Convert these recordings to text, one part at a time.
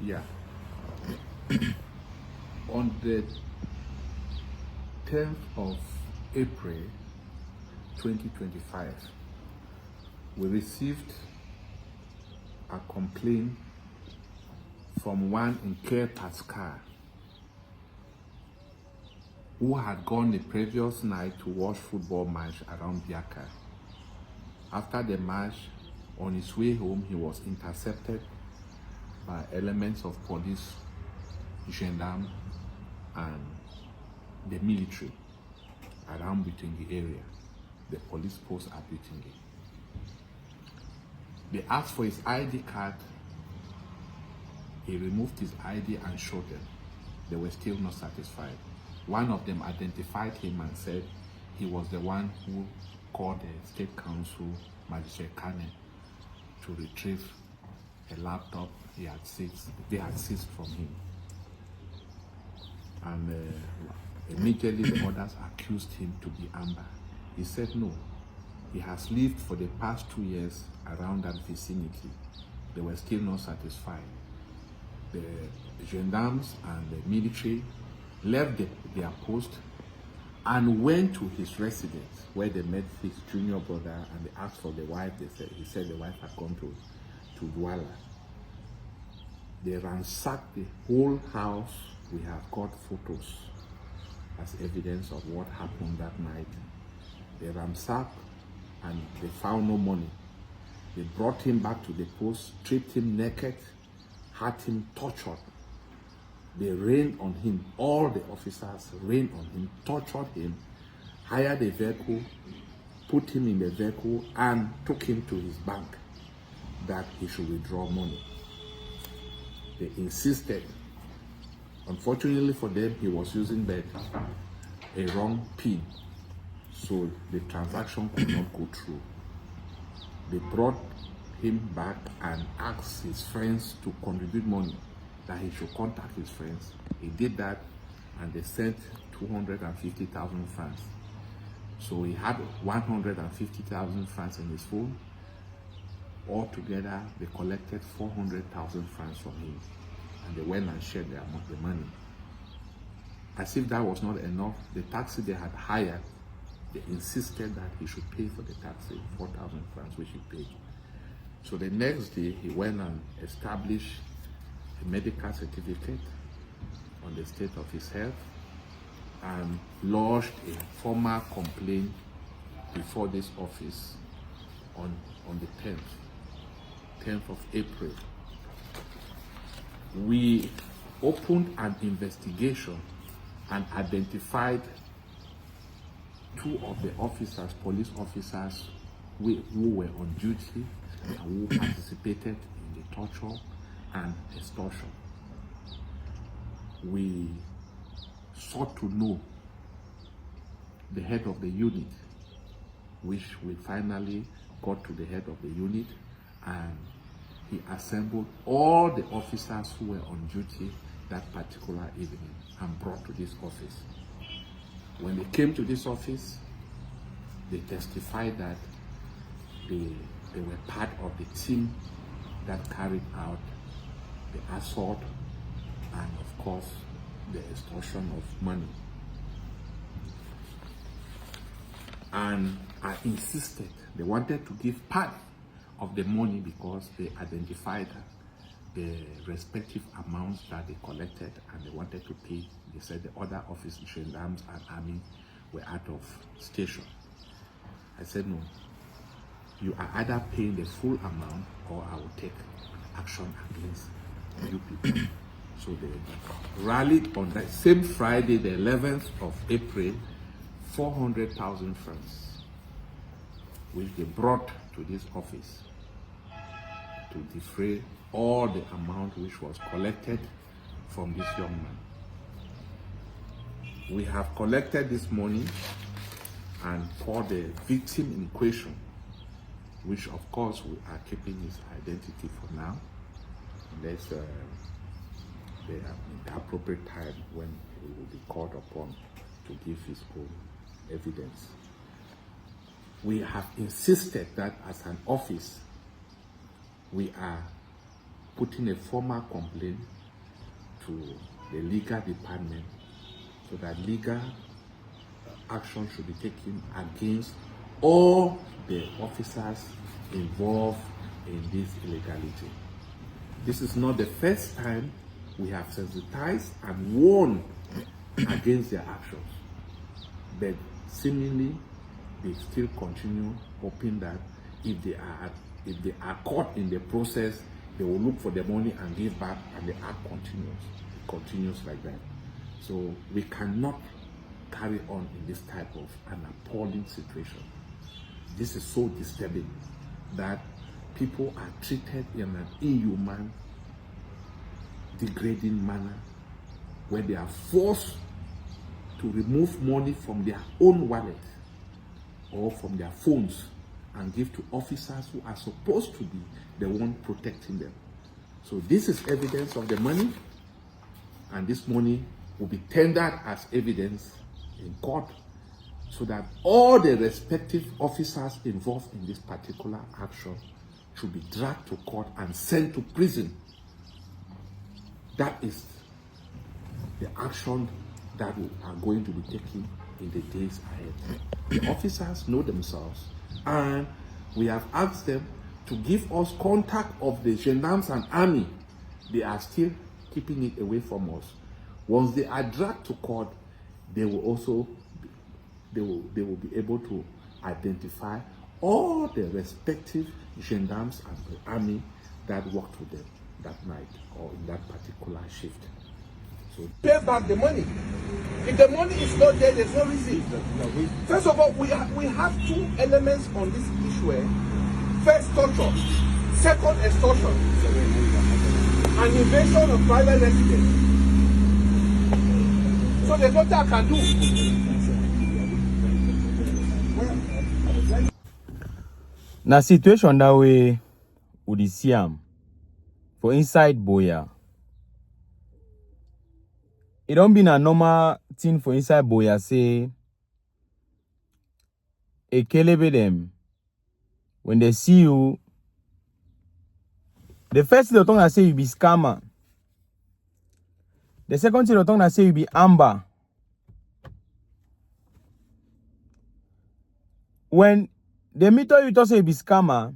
Yeah. On the 10th of April 2025, we received a complaint from one in Ekelebes who had gone the previous night to watch football match around Buea. After the match, on his way home, he was intercepted by elements of police, gendarmes, and the military around Buea area. The police post at Buea. They asked for his ID card. He removed his ID and showed them. They were still not satisfied. One of them identified him and said he was the one who called the State Council, Magistrate Cuttin, to retrieve a laptop they had seized from him. And immediately the others accused him to be Amber. He said no. He has lived for the past 2 years around that vicinity. They were still not satisfied. The gendarmes and the military left their post and went to his residence where they met his junior brother and they asked for the wife. He said the wife had gone to Buea. They ransacked the whole house. We have got photos as evidence of what happened that night. They ransacked and they found no money. They brought him back to the post, stripped him naked, had him tortured. They rained on him. All the officers rained on him, tortured him, hired a vehicle, put him in the vehicle, and took him to his bank that he should withdraw money. They insisted. Unfortunately for them, he was using a wrong PIN, so the transaction could not go through. They brought him back and asked his friends to contribute money, that he should contact his friends. He did that, and they sent 250,000 francs. So he had 150,000 francs in his phone. Altogether, they collected 400,000 francs from him, and they went and shared the money. As if that was not enough, the taxi they had hired, they insisted that he should pay for the taxi, 4,000 francs, which he paid. So the next day, he went and established a medical certificate on the state of his health and lodged a formal complaint before this office on the 10th of April. We opened an investigation and identified 2 of the officers, police officers, who were on duty and who participated in the torture and extortion. We sought to know the head of the unit, which we finally got to the head of the unit, and he assembled all the officers who were on duty that particular evening and brought to this office. When they came to this office, they testified that they were part of the team that carried out the assault and, of course, the extortion of money. And I insisted, they wanted to give part of the money because they identified the respective amounts that they collected and they wanted to pay. They said the other officers, gendarmes and army, were out of station. I said, no, you are either paying the full amount or I will take action against you people. So they rallied on that same Friday, the 11th of April, 400,000 francs, which they brought to this office to defray all the amount which was collected from this young man. We have collected this money and for the victim in question, which of course we are keeping his identity for now, unless the appropriate time when he will be called upon to give his own evidence. We have insisted that as an office, we are putting a formal complaint to the legal department so that legal action should be taken against all the officers involved in this illegality. This is not the first time we have sensitized and warned against their actions, but seemingly they still continue, hoping that if they are caught in the process, they will look for the money and give back, and the act continues. It continues like that. So we cannot carry on in this type of an appalling situation. This is so disturbing that people are treated in an inhuman, degrading manner, where they are forced to remove money from their own wallet or from their phones and give to officers who are supposed to be the one protecting them. So this is evidence of the money, and this money will be tendered as evidence in court so that all the respective officers involved in this particular action should be dragged to court and sent to prison. That is the action that we are going to be taking in the days ahead. The officers know themselves, and we have asked them to give us contact of the gendarmes and army. They are still keeping it away from us. Once they are dragged to court, they will also they will be able to identify all the respective gendarmes and the army that worked with them that night or in that particular shift. So pay back the money. If the money is not there, there's no reason. First of all, we have two elements on this issue. First, torture. Second, extortion. An invasion of private residence. So there's nothing I can do. Na situation that way would see am for inside Buea. It don't be a normal thing for inside Buea say Ekelebes them when they see you. The first thing they talk say you be scammer. The second thing they talk say you be amber. When they meet you to say you be scammer,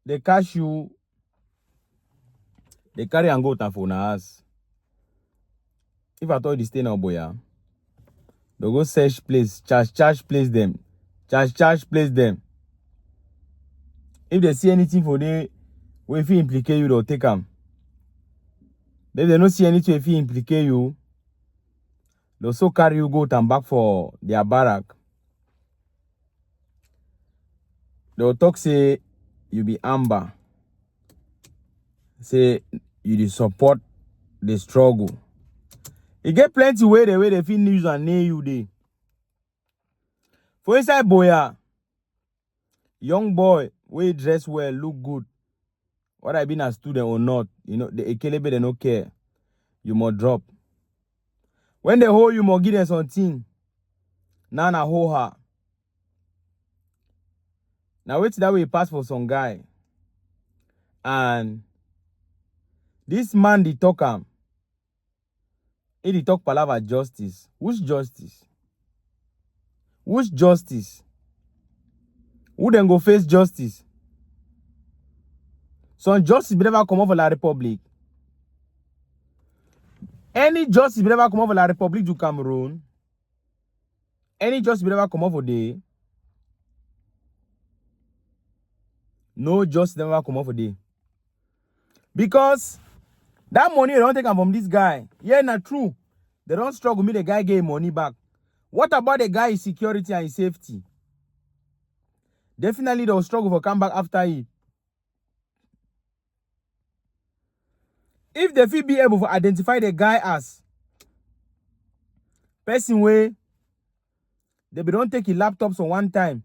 they catch you, they carry and go to phone house. If I told you stay now Buea, they go search place, charge place them. Charge place them. If they see anything for them, if you implicate you, they'll take them. If they don't see anything if you implicate you, they'll so carry you go and back for their barrack. They'll talk say you be amber. Say you dey support the struggle. You get plenty way they feel news and name you dey. For inside Buea, young boy, we dress well, look good. Whether I been a student or not, you know, the Ekelebes they don't care. You must drop. When they hold you, must give them something. Now na hold her. Now wait that way pass for some guy. And this man the talk am. He the talk palava justice. Which justice? Which justice? Who then go face justice? Some justice be never come out for la Republic. Any justice be never come out for la Republic du Cameroon. Any justice be never come out for day. No justice never come out for day. Because that money they don't take from this guy. Yeah, not true. They don't struggle me the guy get money back. What about the guy's security and his safety? Definitely they'll struggle for come back after it. If they feel be able to identify the guy as person way, they don't take his laptops on one time.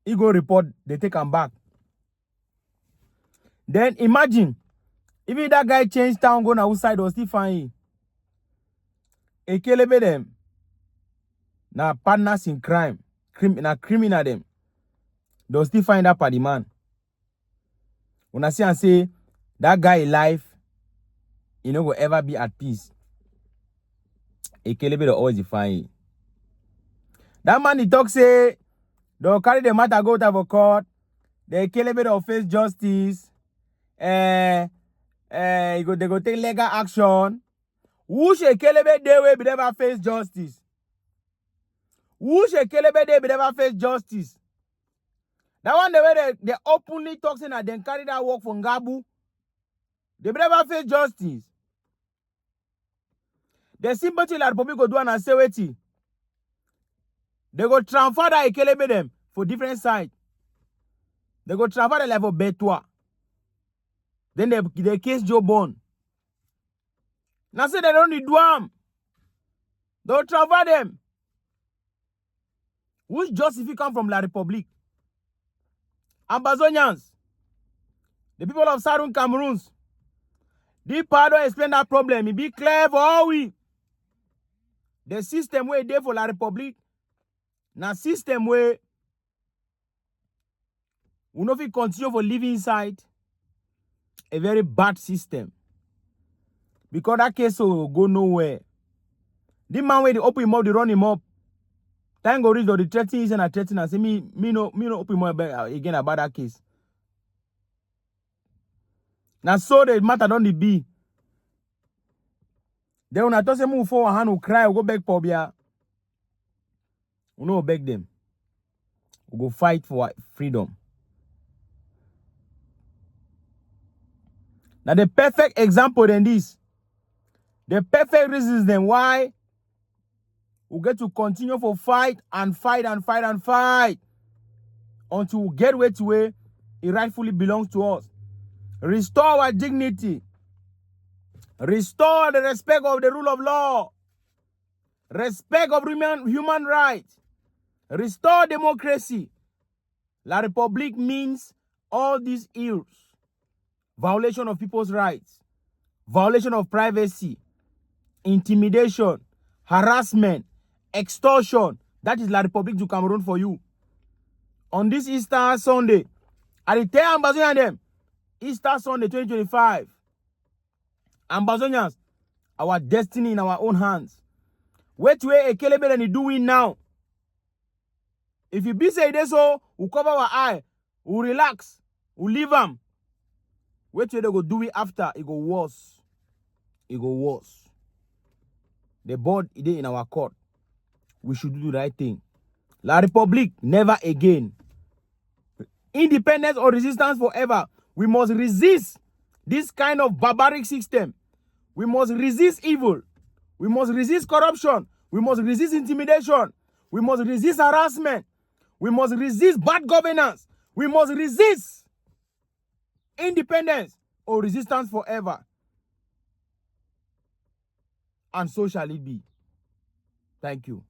He go report, they take him back. Then imagine, if that guy change town, go outside or still find him. Ekelebes them. Now partners in crime. Na criminal them. they'll still find that party man. When I see and say that guy alive, he no go ever be at peace. Ekelebes always define. That man he talk say they'll carry the matter go to court. The Ekelebes will face justice. They go take legal action. Who should Ekelebes dey wey be never face justice? Who should Ekelebes dey be never face justice? That one the way they openly talk saying that they carry that work from Gabu. They be never face justice. The sympathy la Republic go do and say wetin. They go transfer that Ekelebes them for different sides. They go transfer the level Betua. Then they case Joe Bond. Now say they don't need do am. They'll transfer them. Which justice come from La Republic? Ambazonians, the people of Southern Cameroons, the part don't explain that problem. It be clear for all we. The system where they for La Republic, na system where we no fit continue for living inside a very bad system. Because that case will go nowhere. The man where they open him up, they run him up. Time go reach the threatening and threatening and say me no open him up again about that case. Now so the matter don't be. Then when I talk say move forward hand will cry, we go beg for Buea. We no beg them. We go fight for freedom. Now the perfect example than this. The perfect reasons then why we get to continue for fight and fight and fight and fight until we get where to where it rightfully belongs to us. Restore our dignity. Restore the respect of the rule of law. Respect of human rights. Restore democracy. La Republique means all these ills. Violation of people's rights. Violation of privacy. Intimidation. Harassment. Extortion. That is La Republique du Cameroon for you. On this Easter Sunday, I tell Ambazonians them, Easter Sunday 2025. Ambazonians, our destiny in our own hands. Which way Ekelebes and doing now? If you be say this so, we cover our eye, we relax, we leave them. Which way they go do it after? It go worse. It go worse. The board is in our court. We should do the right thing. La Republique, never again. Independence or resistance forever. We must resist this kind of barbaric system. We must resist evil. We must resist corruption. We must resist intimidation. We must resist harassment. We must resist bad governance. We must resist independence or resistance forever. And so shall it be. Thank you.